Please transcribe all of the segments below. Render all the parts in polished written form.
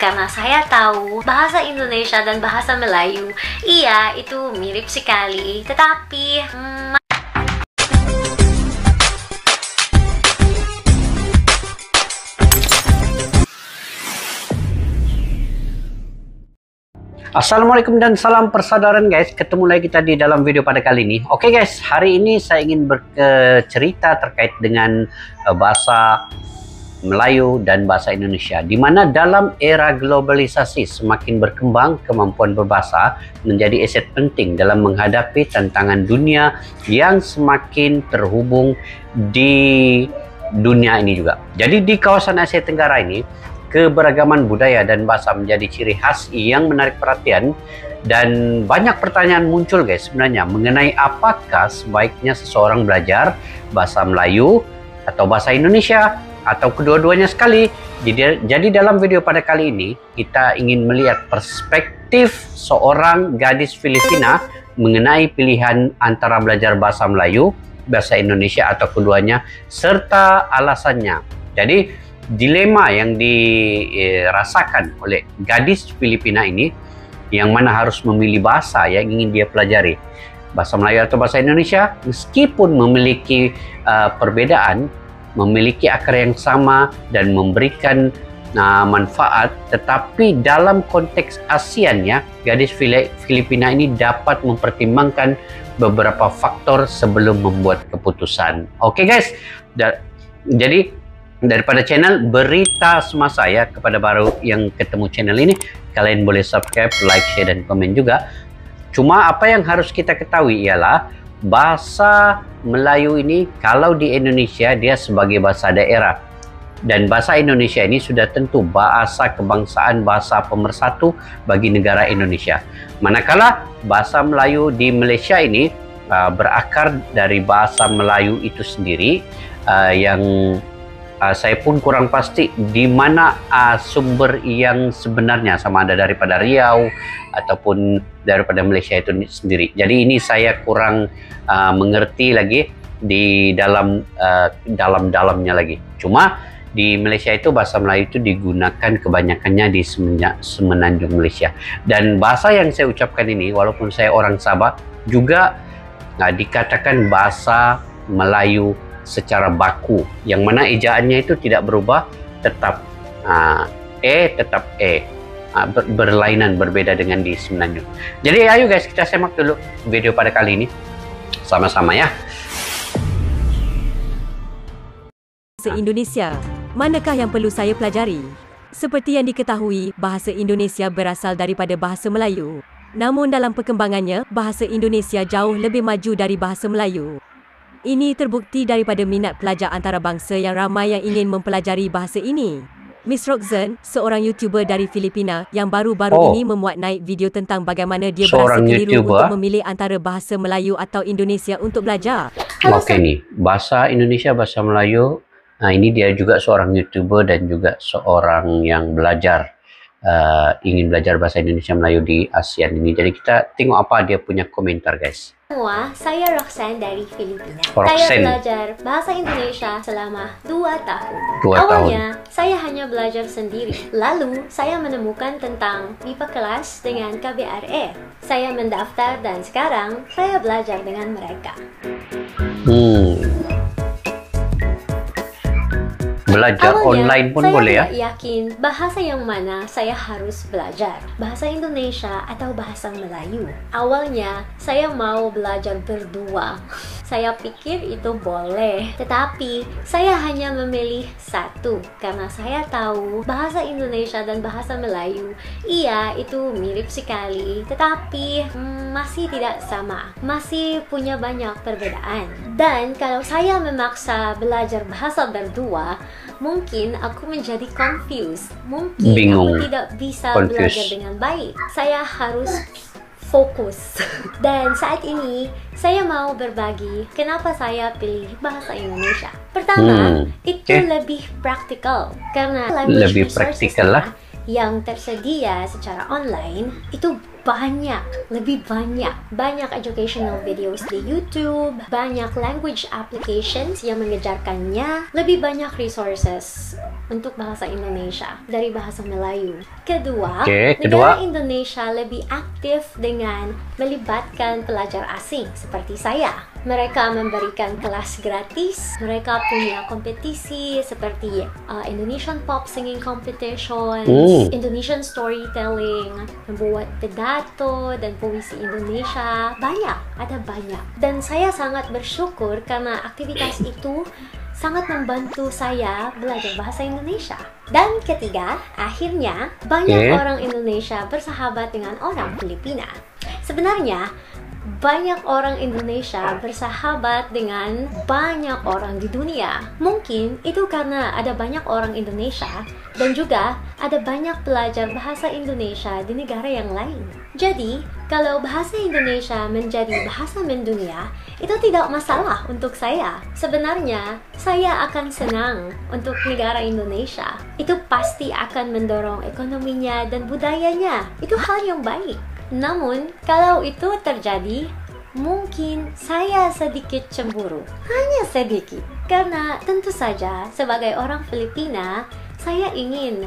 karena saya tahu bahasa Indonesia dan bahasa Melayu, iya itu mirip sekali, tetapi Assalamualaikum dan salam persaudaraan guys. Ketemu lagi kita di dalam video pada kali ini. Oke guys, hari ini saya ingin bercerita terkait dengan bahasa Melayu dan bahasa Indonesia, di mana dalam era globalisasi semakin berkembang, kemampuan berbahasa menjadi aset penting dalam menghadapi tantangan dunia yang semakin terhubung di dunia ini juga. Jadi di kawasan Asia Tenggara ini, keberagaman budaya dan bahasa menjadi ciri khas yang menarik perhatian, dan banyak pertanyaan muncul guys sebenarnya mengenai apakah sebaiknya seseorang belajar bahasa Melayu atau bahasa Indonesia atau kedua-duanya sekali. Jadi dalam video pada kali ini kita ingin melihat perspektif seorang gadis Filipina mengenai pilihan antara belajar bahasa Melayu, bahasa Indonesia atau keduanya, serta alasannya. Jadi dilema yang dirasakan oleh gadis Filipina ini, yang mana harus memilih bahasa yang ingin dia pelajari, bahasa Melayu atau bahasa Indonesia, meskipun memiliki perbedaan, memiliki akar yang sama dan memberikan manfaat, tetapi dalam konteks ASEAN ya, gadis Filipina ini dapat mempertimbangkan beberapa faktor sebelum membuat keputusan. Oke guys, jadi daripada channel Berita Semasa ya, kepada baru yang ketemu channel ini, kalian boleh subscribe, like, share, dan komen juga. Cuma apa yang harus kita ketahui ialah bahasa Melayu ini kalau di Indonesia dia sebagai bahasa daerah, dan bahasa Indonesia ini sudah tentu bahasa kebangsaan, bahasa pemersatu bagi negara Indonesia. Manakala bahasa Melayu di Malaysia ini berakar dari bahasa Melayu itu sendiri, yang saya pun kurang pasti di mana sumber yang sebenarnya, sama ada daripada Riau ataupun daripada Malaysia itu sendiri. Jadi ini saya kurang mengerti lagi di dalamnya lagi. Cuma di Malaysia itu bahasa Melayu itu digunakan kebanyakannya di semenanjung Malaysia. Dan bahasa yang saya ucapkan ini, walaupun saya orang Sabah, juga dikatakan bahasa Melayu secara baku, yang mana ejaannya itu tidak berubah, tetap tetap berlainan, berbeda dengan di semenanjung. Jadi ayo guys, kita simak dulu video pada kali ini sama-sama ya. Bahasa Indonesia, manakah yang perlu saya pelajari? Seperti yang diketahui, bahasa Indonesia berasal daripada bahasa Melayu. Namun dalam perkembangannya, bahasa Indonesia jauh lebih maju dari bahasa Melayu. Ini terbukti daripada minat pelajar antarabangsa yang ramai yang ingin mempelajari bahasa ini. Miss Roxanne, seorang YouTuber dari Filipina yang baru-baru ini memuat naik video tentang bagaimana dia berasa keliru untuk memilih antara bahasa Melayu atau Indonesia untuk belajar. Oke nih, bahasa Indonesia, bahasa Melayu. Nah ini dia juga seorang YouTuber dan juga seorang yang belajar, ingin belajar bahasa Indonesia Melayu di ASEAN ini. Jadi kita tengok apa dia punya komentar guys. Semua, saya Roxanne dari Filipina. Saya belajar bahasa Indonesia selama 2 tahun. Awalnya, saya hanya belajar sendiri. Lalu, saya menemukan tentang MIPA kelas dengan KBRE. Saya mendaftar dan sekarang saya belajar dengan mereka. Belajar online pun boleh ya? Saya tidak yakin bahasa yang mana saya harus belajar, bahasa Indonesia atau bahasa Melayu. Awalnya saya mau belajar berdua. Saya pikir itu boleh, tetapi saya hanya memilih satu karena saya tahu bahasa Indonesia dan bahasa Melayu, iya itu mirip sekali, tetapi masih tidak sama, masih punya banyak perbedaan. Dan kalau saya memaksa belajar bahasa berdua, mungkin aku menjadi confused. Mungkin bingung, aku tidak bisa belajar dengan baik. Saya harus fokus. Dan saat ini saya mau berbagi kenapa saya pilih bahasa Indonesia. Pertama, itu lebih praktikal karena lebih praktikal lah yang tersedia secara online itu lebih banyak educational videos di YouTube, banyak language applications yang mengejarkannya, lebih banyak resources untuk bahasa Indonesia dari bahasa Melayu. Kedua, negara Indonesia lebih aktif dengan melibatkan pelajar asing seperti saya. Mereka memberikan kelas gratis, mereka punya kompetisi seperti Indonesian Pop Singing Competition, Indonesian Storytelling, membuat pidato dan puisi Indonesia, ada banyak. Dan saya sangat bersyukur karena aktivitas itu sangat membantu saya belajar bahasa Indonesia. Dan ketiga, akhirnya banyak orang Indonesia bersahabat dengan orang Filipina. Sebenarnya, banyak orang Indonesia bersahabat dengan banyak orang di dunia. Mungkin itu karena ada banyak orang Indonesia dan juga ada banyak pelajar bahasa Indonesia di negara yang lain. Jadi, kalau bahasa Indonesia menjadi bahasa mendunia, itu tidak masalah untuk saya. Sebenarnya, saya akan senang untuk negara Indonesia. Itu pasti akan mendorong ekonominya dan budayanya. Itu hal yang baik. Namun, kalau itu terjadi, mungkin saya sedikit cemburu. Hanya sedikit. Karena tentu saja, sebagai orang Filipina, saya ingin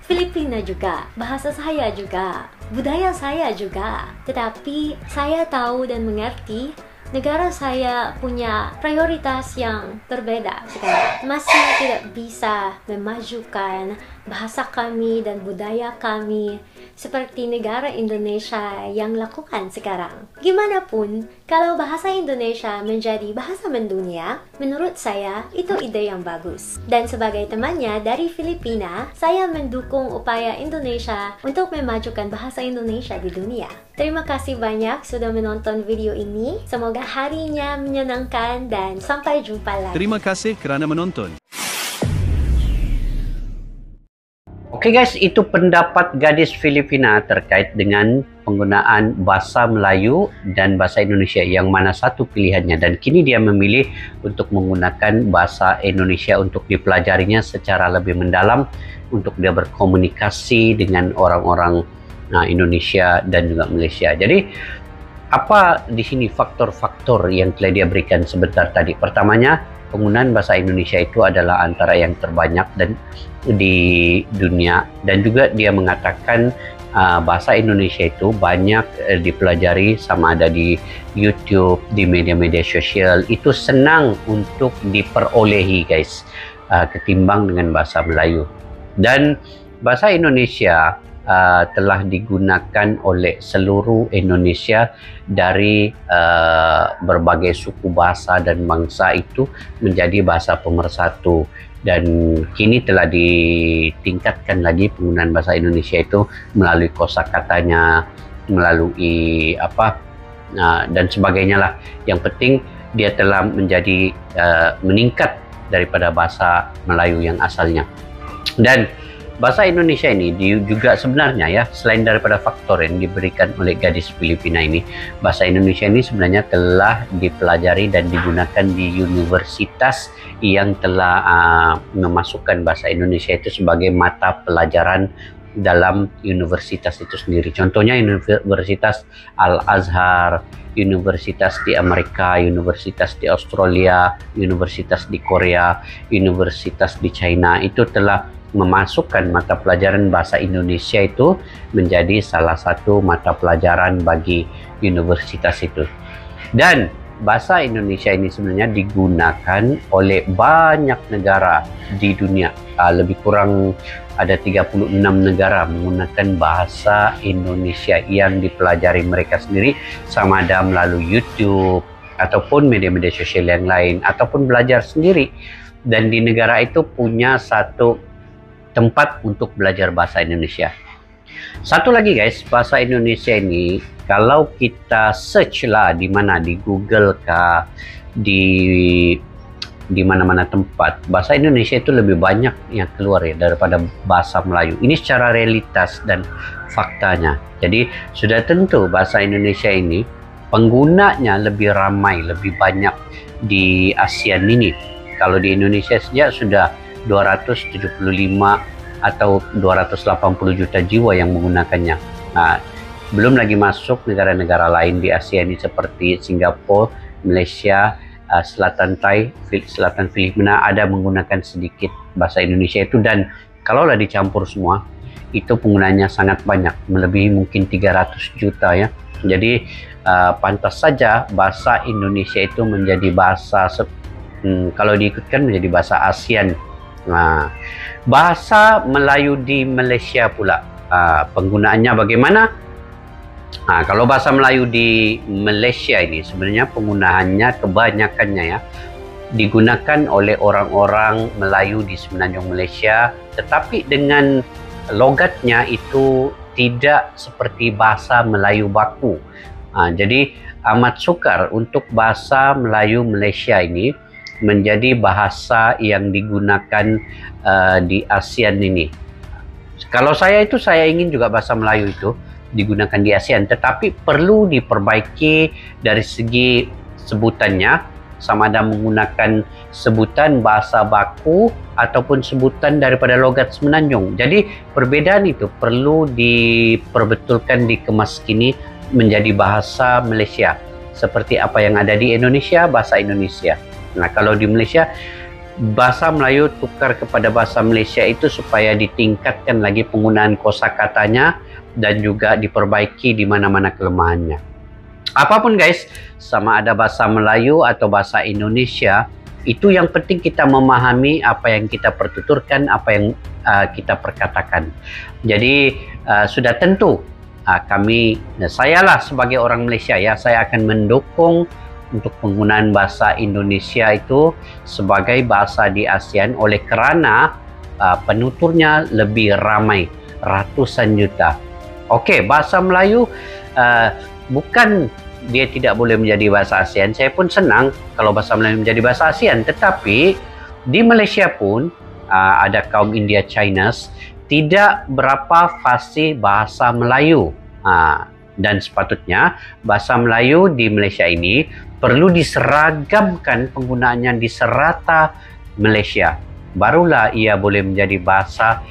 Filipina juga, bahasa saya juga, budaya saya juga. Tetapi, saya tahu dan mengerti negara saya punya prioritas yang berbeda sekarang. Masih tidak bisa memajukan bahasa kami dan budaya kami seperti negara Indonesia yang lakukan sekarang. Gimana pun, kalau bahasa Indonesia menjadi bahasa mendunia, menurut saya itu ide yang bagus. Dan sebagai temannya dari Filipina, saya mendukung upaya Indonesia untuk memajukan bahasa Indonesia di dunia. Terima kasih banyak sudah menonton video ini. Semoga harinya menyenangkan dan sampai jumpa lagi. Terima kasih kerana menonton. Oke guys, itu pendapat gadis Filipina terkait dengan penggunaan bahasa Melayu dan bahasa Indonesia, yang mana satu pilihannya, dan kini dia memilih untuk menggunakan bahasa Indonesia untuk dipelajarinya secara lebih mendalam, untuk dia berkomunikasi dengan orang-orang Indonesia dan juga Malaysia. Jadi apa di sini faktor-faktor yang telah dia berikan sebentar tadi? Pertamanya, penggunaan bahasa Indonesia itu adalah antara yang terbanyak dan di dunia, dan juga dia mengatakan bahasa Indonesia itu banyak dipelajari, sama ada di YouTube, di media-media sosial, itu senang untuk diperolehi guys, ketimbang dengan bahasa Melayu. Dan bahasa Indonesia telah digunakan oleh seluruh Indonesia dari berbagai suku bahasa dan bangsa itu menjadi bahasa pemersatu, dan kini telah ditingkatkan lagi penggunaan bahasa Indonesia itu melalui kosakatanya, melalui dan sebagainya lah. Yang penting dia telah menjadi meningkat daripada bahasa Melayu yang asalnya. Dan bahasa Indonesia ini juga sebenarnya ya, selain daripada faktor yang diberikan oleh gadis Filipina ini, bahasa Indonesia ini sebenarnya telah dipelajari dan digunakan di universitas yang telah memasukkan bahasa Indonesia itu sebagai mata pelajaran dalam universitas itu sendiri. Contohnya Universitas Al-Azhar, universitas di Amerika, universitas di Australia, universitas di Korea, universitas di China, itu telah memasukkan mata pelajaran bahasa Indonesia itu menjadi salah satu mata pelajaran bagi universitas itu. Dan bahasa Indonesia ini sebenarnya digunakan oleh banyak negara di dunia. Lebih kurang ada 36 negara menggunakan bahasa Indonesia yang dipelajari mereka sendiri, sama ada melalui YouTube ataupun media-media sosial yang lain, ataupun belajar sendiri. Dan di negara itu punya satu tempat untuk belajar bahasa Indonesia. Satu lagi guys, bahasa Indonesia ini kalau kita search lah di mana, di Google kah, di mana-mana tempat, bahasa Indonesia itu lebih banyak yang keluar ya daripada bahasa Melayu. Ini secara realitas dan faktanya. Jadi sudah tentu bahasa Indonesia ini penggunanya lebih ramai, lebih banyak di ASEAN ini. Kalau di Indonesia saja sudah 275 atau 280 juta jiwa yang menggunakannya. Nah, Belum lagi masuk negara-negara lain di Asia ini seperti Singapura, Malaysia, Selatan Thai, Selatan Filipina ada menggunakan sedikit bahasa Indonesia itu, dan kalaulah dicampur semua itu penggunanya sangat banyak, melebihi mungkin 300 juta ya. Jadi pantas saja bahasa Indonesia itu menjadi bahasa kalau diikutkan menjadi bahasa ASEAN. Nah, bahasa Melayu di Malaysia pula penggunaannya bagaimana? Nah, kalau bahasa Melayu di Malaysia ini sebenarnya penggunaannya kebanyakannya ya digunakan oleh orang-orang Melayu di Semenanjung Malaysia, tetapi dengan logatnya itu tidak seperti bahasa Melayu baku. Jadi amat sukar untuk bahasa Melayu Malaysia ini menjadi bahasa yang digunakan di ASEAN ini. Kalau saya ingin juga bahasa Melayu itu digunakan di ASEAN, tetapi perlu diperbaiki dari segi sebutannya, sama ada menggunakan sebutan bahasa baku ataupun sebutan daripada logat Semenanjung. Jadi perbedaan itu perlu diperbetulkan, dikemas kini menjadi bahasa Malaysia seperti apa yang ada di Indonesia, bahasa Indonesia. Nah, kalau di Malaysia bahasa Melayu tukar kepada bahasa Malaysia itu supaya ditingkatkan lagi penggunaan kosakatanya dan juga diperbaiki di mana-mana kelemahannya. Apapun guys, sama ada bahasa Melayu atau bahasa Indonesia, itu yang penting kita memahami apa yang kita pertuturkan, apa yang kita perkatakan. Jadi sudah tentu sayalah sebagai orang Malaysia ya, saya akan mendukung untuk penggunaan bahasa Indonesia itu sebagai bahasa di ASEAN oleh kerana penuturnya lebih ramai, ratusan juta. Okey, bahasa Melayu bukan dia tidak boleh menjadi bahasa ASEAN. Saya pun senang kalau bahasa Melayu menjadi bahasa ASEAN, tetapi di Malaysia pun ada kaum India Chinese tidak berapa fasih bahasa Melayu. Dan sepatutnya bahasa Melayu di Malaysia ini perlu diseragamkan penggunaannya di serata Malaysia. Barulah ia boleh menjadi bahasa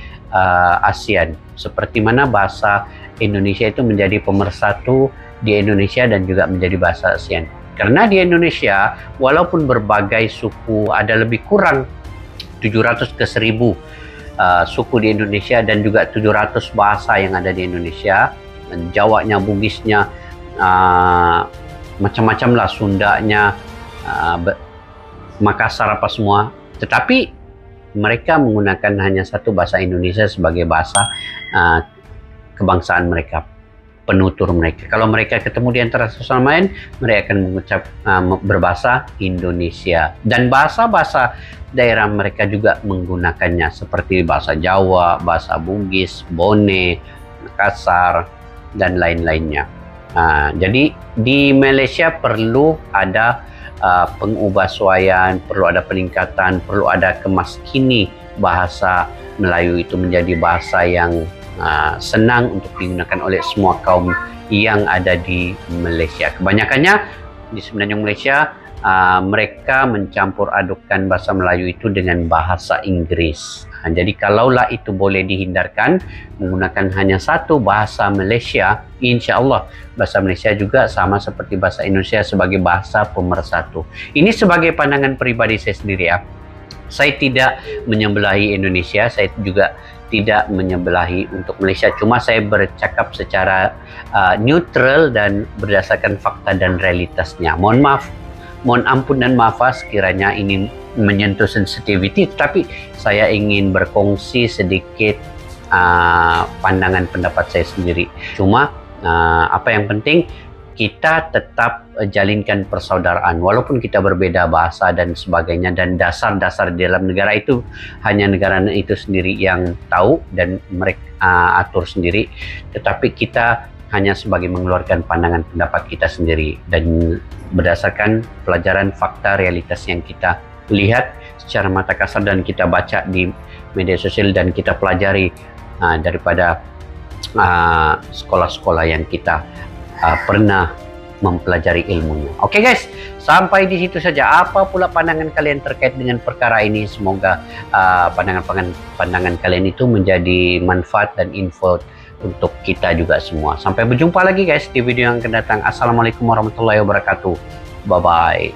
ASEAN. Seperti mana bahasa Indonesia itu menjadi pemersatu di Indonesia dan juga menjadi bahasa ASEAN. Karena di Indonesia walaupun berbagai suku, ada lebih kurang 700 ke 1000 suku di Indonesia dan juga 700 bahasa yang ada di Indonesia. Jawanya, Bugisnya, macam-macam lah, Sundanya, Makassar apa semua. Tetapi mereka menggunakan hanya satu bahasa Indonesia sebagai bahasa kebangsaan mereka, penutur mereka. Kalau mereka ketemu di antara sesama lain, mereka akan mengucap berbahasa Indonesia. Dan bahasa-bahasa daerah mereka juga menggunakannya seperti bahasa Jawa, bahasa Bugis, Bone, Makassar, dan lain-lainnya. Jadi di Malaysia perlu ada pengubahsuaian, perlu ada peningkatan, perlu ada kemaskini bahasa Melayu itu menjadi bahasa yang senang untuk digunakan oleh semua kaum yang ada di Malaysia. Kebanyakannya di Semenanjung Malaysia mereka mencampur adukkan bahasa Melayu itu dengan bahasa Inggris. Jadi kalaulah itu boleh dihindarkan, menggunakan hanya satu bahasa Malaysia, insya-Allah bahasa Malaysia juga sama seperti bahasa Indonesia sebagai bahasa pemersatu. Ini sebagai pandangan pribadi saya sendiri ya. Saya tidak menyebelahi Indonesia, saya juga tidak menyebelahi untuk Malaysia. Cuma saya bercakap secara neutral dan berdasarkan fakta dan realitasnya. Mohon ampun dan maaf sekiranya ini menyentuh sensitivity, tetapi saya ingin berkongsi sedikit pandangan pendapat saya sendiri. Cuma apa yang penting kita tetap jalinkan persaudaraan walaupun kita berbeda bahasa dan sebagainya, dan dasar-dasar di dalam negara itu hanya negara itu sendiri yang tahu dan mereka atur sendiri, tetapi kita hanya sebagai mengeluarkan pandangan pendapat kita sendiri dan berdasarkan pelajaran fakta realitas yang kita lihat secara mata kasar dan kita baca di media sosial dan kita pelajari daripada sekolah-sekolah yang kita pernah mempelajari ilmunya. Oke guys, sampai di situ saja. Apa pula pandangan kalian terkait dengan perkara ini? Semoga pandangan kalian itu menjadi manfaat dan info untuk kita juga semua. Sampai berjumpa lagi guys di video yang akan datang. Assalamualaikum warahmatullahi wabarakatuh. Bye bye.